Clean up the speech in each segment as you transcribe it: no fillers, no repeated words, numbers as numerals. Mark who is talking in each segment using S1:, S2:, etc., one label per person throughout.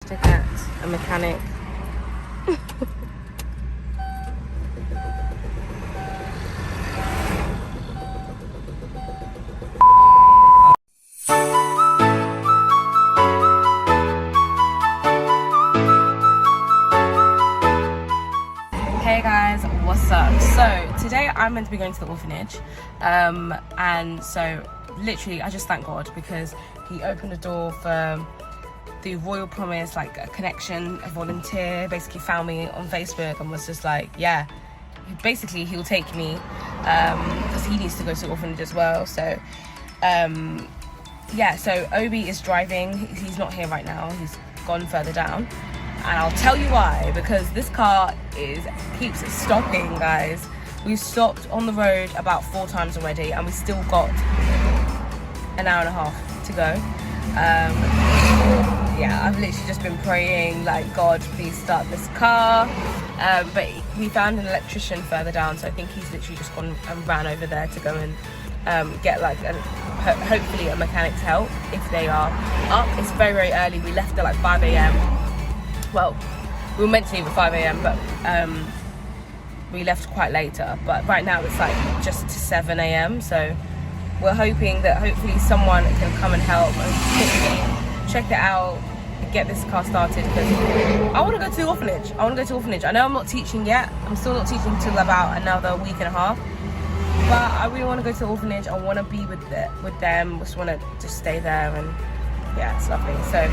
S1: to get a mechanic. Hey guys, what's up? So today I'm meant to be going to the orphanage, and so literally I just thank God because he opened the door for the Royal Promise, like a connection, a volunteer, basically found me on Facebook and was just like, yeah, basically he'll take me because he needs to go to the orphanage as well. So yeah, so Obi is driving. He's not here right now, he's gone further down, and I'll tell you why, because this car keeps stopping, guys. We've stopped on the road about 4 times already and we still got an hour and a half to go. Yeah, I've literally just been praying, like, God, please start this car. But we found an electrician further down, so I think he's literally just gone and ran over there to go and get like hopefully a mechanic's help if they are up. It's very, very early. We left at like 5 a.m. Well, we were meant to leave at 5 a.m. but we left quite later. But right now it's like just to 7 a.m. So we're hoping that hopefully someone can come and help and quickly check it out, get this car started, because I want to go to the orphanage. I know I'm not teaching yet. I'm still not teaching till about another week and a half. But I really want to go to the orphanage. I want to be with them. Just want to just stay there, and yeah, it's lovely. So,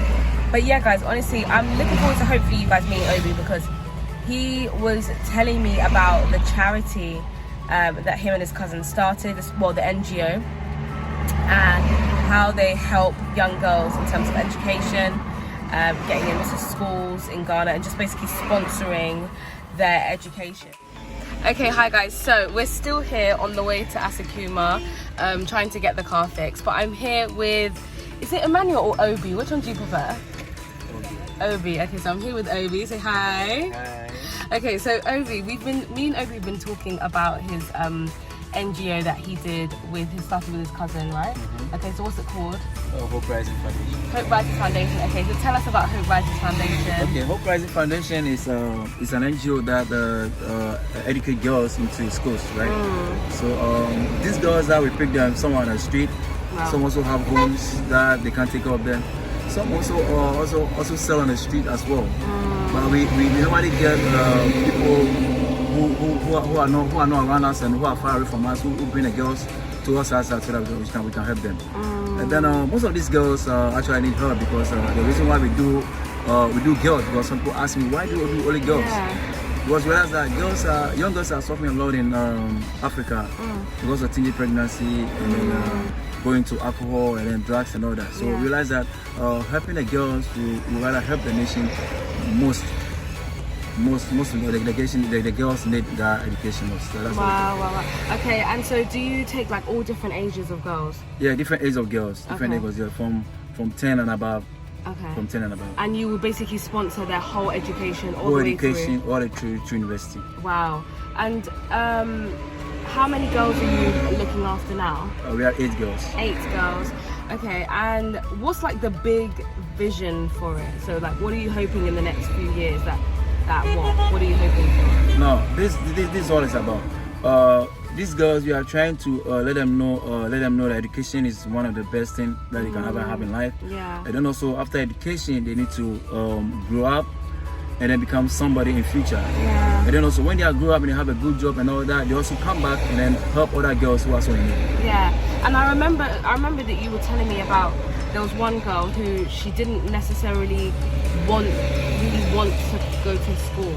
S1: but yeah, guys, honestly, I'm looking forward to hopefully you guys meeting Obi, because he was telling me about the charity that him and his cousin started, the NGO, and how they help young girls in terms of education, getting into schools in Ghana, and just basically sponsoring their education. Okay, hi guys, so we're still here on the way to Asakuma, trying to get the car fixed, but I'm here with, is it Emmanuel or Obi? Which one do you prefer? Obi. Okay, so I'm here with Obi. Say hi.
S2: Hi.
S1: Okay, so Obi, me and Obi have been talking about his NGO that he started with his cousin, right? Mm-hmm. Okay, so what's it called?
S2: Hope Rising Foundation.
S1: Hope Rising Foundation. Okay, so tell us about Hope Rising Foundation.
S2: Okay, Hope Rising Foundation is an NGO that educate girls into schools, right? So these girls that we pick them, some on the street, some also have homes that they can't take care of them. Some also sell on the street as well. But we normally get people who are not around us and who are far away from us, who bring the girls to us so that we can help them. And then most of these girls actually need help, because the reason why we do girls, because some people ask me, why do we do only girls? Yeah. Because we realize that young girls are suffering a lot in Africa because of teenage pregnancy and then going to alcohol and then drugs and all that. So we realize that helping the girls will rather help the nation most the girls need their education most. So that's
S1: wow. Okay, and so do you take like all different ages of girls?
S2: Yeah, different ages of girls, different ages, yeah, from 10 and above.
S1: Okay.
S2: From 10 and above. And
S1: you will basically sponsor their whole education all the way through?
S2: All the way through university.
S1: Wow. And how many girls are you looking after now?
S2: We are 8 girls.
S1: 8 girls. Okay, and what's like the big vision for it? So like, what are you hoping in the next few years what are you hoping for?
S2: No, this is all it's about. These girls, we are trying to let them know that education is one of the best things that you can ever have in life.
S1: Yeah.
S2: And then also after education, they need to grow up and then become somebody in future.
S1: Yeah.
S2: And then also when they grow up and they have a good job and all that, they also come back and then help other girls who are so in need.
S1: Yeah. And I remember that you were telling me about, there was one girl who she didn't necessarily really want to go to school,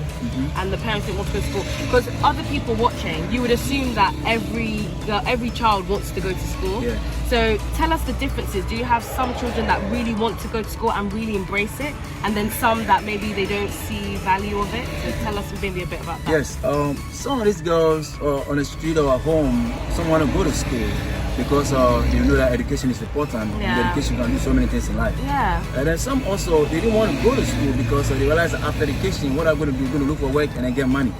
S1: and the parents didn't want to go to school, because other people watching, you would assume that every child wants to go to school.
S2: Yeah.
S1: So tell us the differences. Do you have some children that really want to go to school and really embrace it, and then some that maybe they don't see value of it? So tell us maybe a bit about that.
S2: Yes, some of these girls on the street or at home, some want to go to school because you know that education is important.
S1: Yeah.
S2: Education can do so many things in life.
S1: Yeah.
S2: And then some also, they didn't want to go to school because they realize that after education, what I'm going to do, going to look for work and then get money.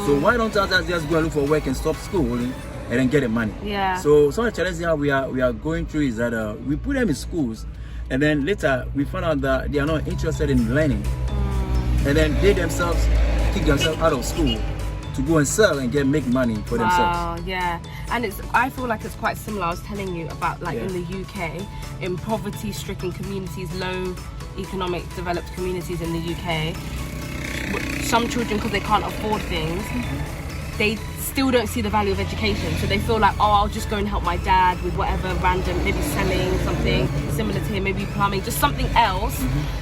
S2: So why don't others just go and look for work and stop school and then get the money?
S1: Yeah.
S2: So some of the challenges that we are going through is that we put them in schools, And then later we found out that they are not interested in learning. And then they themselves kick themselves out of school to go and sell and make money for themselves.
S1: Wow, yeah. And I feel like it's quite similar. I was telling you about like in the UK, in poverty-stricken communities, low economic developed communities in the UK, some children, because they can't afford things, they still don't see the value of education. So they feel like, oh, I'll just go and help my dad with whatever random, maybe selling something similar to him, maybe plumbing, just something else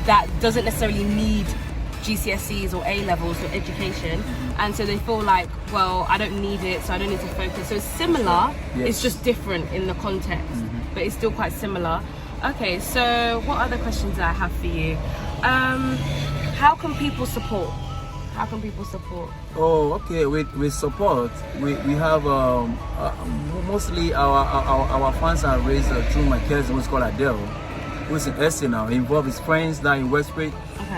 S1: that doesn't necessarily need GCSEs or A levels or education. And so they feel like, well, I don't need it, so I don't need to focus. So it's similar, it's just different in the context, but it's still quite similar. Okay, so what other questions do I have for you? How can people support? How can people support?
S2: Oh, okay. With support, we have mostly our funds are raised through my cousin, who's called Adele, who's in SC now. He involved his friends that in Westbridge,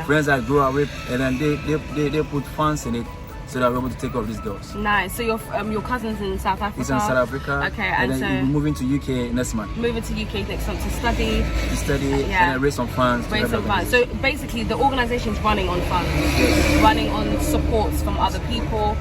S2: friends I grew up with, and then they put funds in it so that we're able to take care of these girls.
S1: Nice. So your cousin's in South Africa?
S2: He's in South Africa.
S1: Okay,
S2: and then
S1: so
S2: he'll be moving to UK next month.
S1: Moving to UK next month to study.
S2: And then raise some funds.
S1: Raise some funds. So basically the organization's running on funds, running on supports from other people.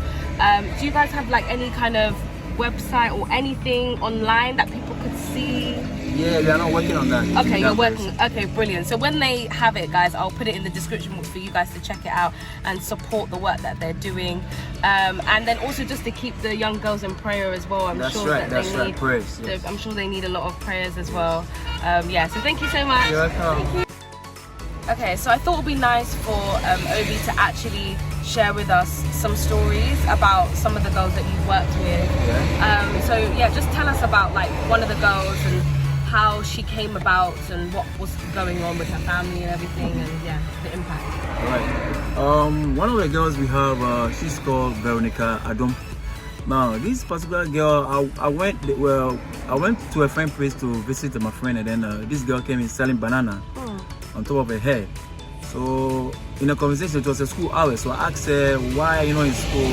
S1: Do you guys have like any kind of website or anything online that people could see?
S2: Yeah, we are not working on that.
S1: Okay, you're working. Okay, brilliant. So when they have it, guys, I'll put it in the description box for you guys to check it out and support the work that they're doing. And then also just to keep the young girls in prayer as well. I'm sure they need
S2: prayers. Yes.
S1: I'm sure they need a lot of prayers as well. Yeah, so thank you so much.
S2: You're welcome.
S1: Thank you. Okay, so I thought it would be nice for Obi to actually share with us some stories about some of the girls that you've worked with. So yeah, just tell us about like one of the girls and how she came about and what was going on with her family and everything, and yeah, the impact.
S2: Right. One of the girls we have, she's called Veronica Adom. Now, this particular girl, I went to a friend's place to visit my friend, and then this girl came in selling banana on top of her head. So in a conversation, it was a school hour, so I asked her why you're not in school.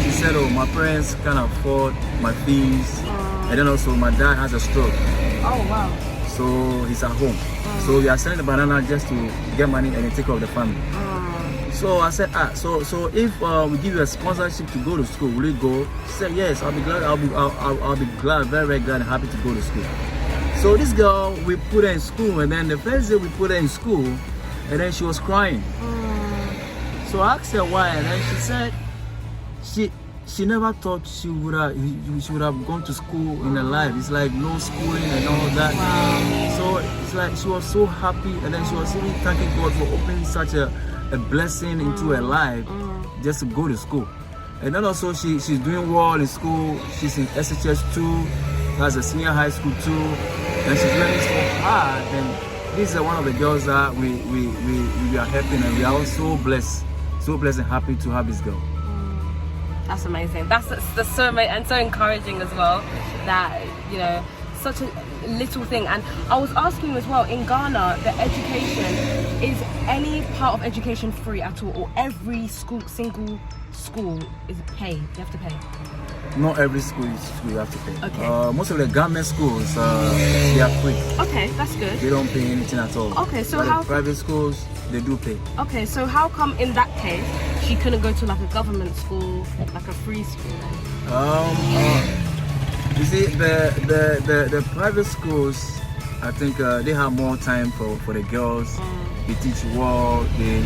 S2: She said, oh, my parents can't afford my fees, and then also my dad has a stroke.
S1: Oh wow.
S2: So he's at home. So we are selling the banana just to get money and then take care of the family. So I said, so if we give you a sponsorship to go to school, will you go? She said, yes, I'll be glad. I'll be glad, very, very glad and happy to go to school. So this girl, we put her in school, and then the first day we put her in school, and then she was crying. So I asked her why, and then she said she never thought she would have gone to school in her life. It's like no schooling and all that.
S1: Wow.
S2: So it's like she was so happy, and then she was really thanking God for opening such a blessing into her life just to go to school. And then also she's doing well in school. She's in SHS 2, has a senior high school too, and she's learning so hard. And this is one of the girls that we are helping, and we are all so blessed and happy to have this girl.
S1: That's amazing. That's so amazing and so encouraging as well. That, you know, such a little thing. And I was asking you as well, in Ghana, the education, is any part of education free at all, or every single school is paid? You have to pay?
S2: Not every school is free, you have to pay.
S1: Okay.
S2: Most of the government schools, they are free.
S1: Okay, that's good.
S2: They don't pay anything at all.
S1: Okay, so
S2: but
S1: how...
S2: the private schools, they do pay.
S1: Okay, so how come in that case she couldn't go to like a government school, like a free school then?
S2: You see, the private schools, I think they have more time for the girls. They teach well, they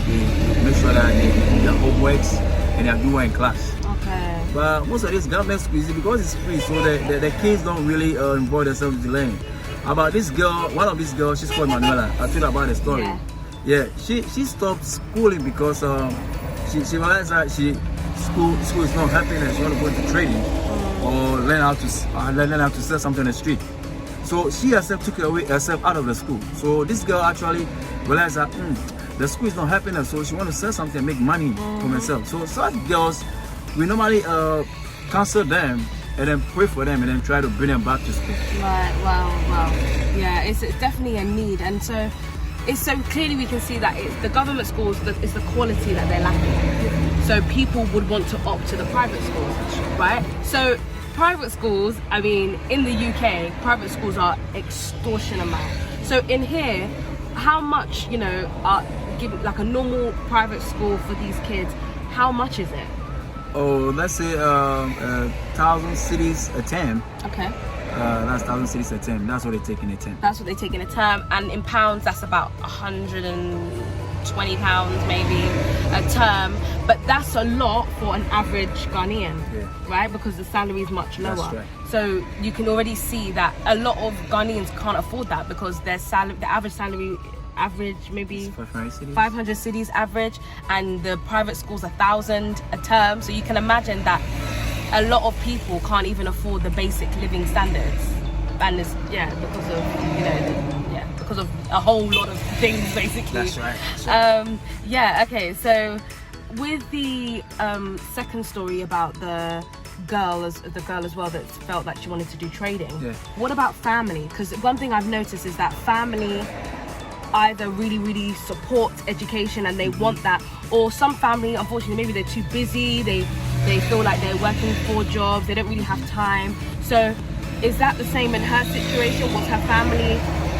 S2: make sure that they do their homeworks and they do well in class.
S1: Okay.
S2: But most of these government schools, because it's free, so the kids don't really involve themselves with learning. About this girl, one of these girls, she's called Manuela. I told you about the story. Yeah, she stopped schooling because she realized that school is not helping her. She want to go into trading or learn how to sell something on the street. So she herself took herself out of the school. So this girl actually realized that the school is not helping her, so she want to sell something and make money for herself. So such girls, we normally counsel them and then pray for them and then try to bring them back to school.
S1: Right, wow. Yeah, it's definitely a need, and so it's so clearly we can see that it's the government schools, it's the quality that they're lacking. So people would want to opt to the private schools, right? So private schools, I mean, in the UK, private schools are extortion amount. So in here, how much, you know, give like a normal private school for these kids, how much is it?
S2: Oh, let's say 1,000 cities a term.
S1: Okay.
S2: That's 1,000 cities a term. That's what they take in a term.
S1: That's what they take in a term, and in pounds, that's about £120 maybe a term. But that's a lot for an average Ghanaian, right? Because the salary is much lower.
S2: That's right.
S1: So you can already see that a lot of Ghanaians can't afford that because their salary, the average salary, maybe 500 cities average, and the private schools 1,000 a term. So you can imagine that a lot of people can't even afford the basic living standards, and it's because of, you know, because of a whole lot of things basically.
S2: That's right. That's right.
S1: Okay, so with the second story about the girl as well that felt like she wanted to do trading, what about family? Because one thing I've noticed is that family either really support education and they want that, or some family, unfortunately, maybe they're too busy, they feel like they're working 4 jobs, they don't really have time. So is that the same in her situation? Was her family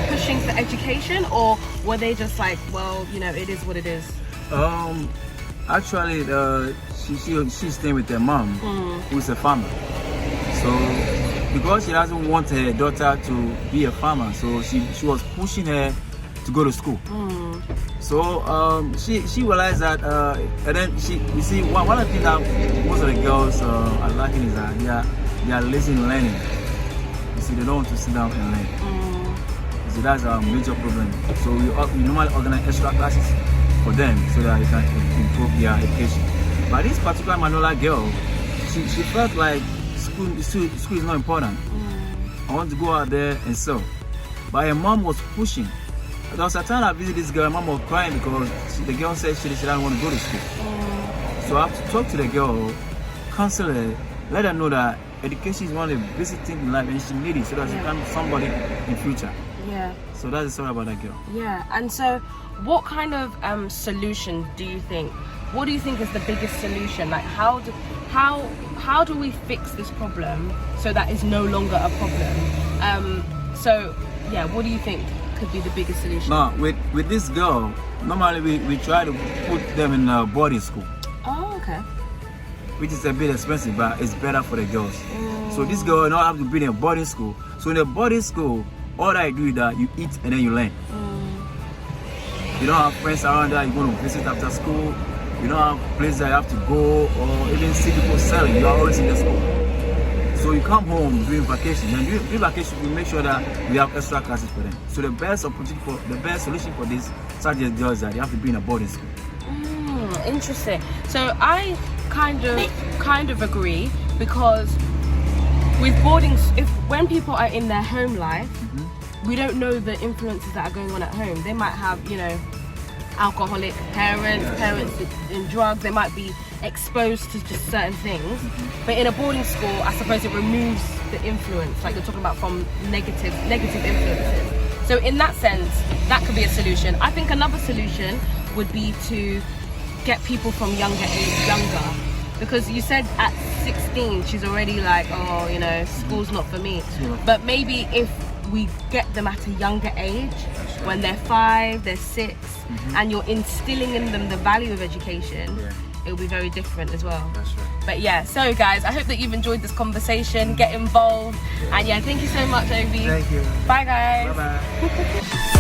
S1: pushing for education, or were they just like, well, you know, it is what it is?
S2: Actually, she's staying with her mom, who's a farmer. So because she doesn't want her daughter to be a farmer, so she was pushing her to go to school. So she realized that, and then you see, one of the things that most of the girls are lacking is that they are lazy in learning. You see, they don't want to sit down and learn. You see, that's our major problem. So we normally organize extra classes for them so that they can improve their education. But this particular Manola girl, she felt like school is not important. I want to go out there and sell. But her mom was pushing. There was a time I visited this girl, mom was crying because the girl said she didn't want to go to school. So I have to talk to the girl, counsel her, let her know that education is one of the basic things in life and she needs it so that she can be somebody in future. Yeah. So that's the story about that girl.
S1: Yeah. And so what kind of solution do you think? What do you think is the biggest solution? Like how do we fix this problem so that it's no longer a problem? What do you think could be the biggest solution?
S2: Now, with this girl, normally we try to put them in a boarding school.
S1: Oh, okay.
S2: Which is a bit expensive, but it's better for the girls. So this girl don't have to be in a boarding school. So in a boarding school, all I do is that you eat and then you learn. You don't have friends around that you're going to visit after school. You don't have places that you have to go or even see people selling. You are always in the school. So you come home during vacation, and during vacation we make sure that we have extra classes for them. So the best solution for this such as girls that they have to be in a boarding school.
S1: Interesting. So I kind of agree, because with when people are in their home life, we don't know the influences that are going on at home. They might have, you know, alcoholic parents in drugs, they might be exposed to just certain things. But in a boarding school, I suppose it removes the influence, like you're talking about, from negative influences. So in that sense, that could be a solution. I think another solution would be to get people from younger, because you said at 16 she's already like, oh, you know, school's not for me. But maybe if we get them at a younger age, when they're 5, they're 6, and you're instilling in them the value of education, it'll be very different as well.
S2: That's right.
S1: But yeah, so guys, I hope that you've enjoyed this conversation. Get involved, and thank you so much, Obi.
S2: Thank you.
S1: Bye guys.
S2: Bye bye.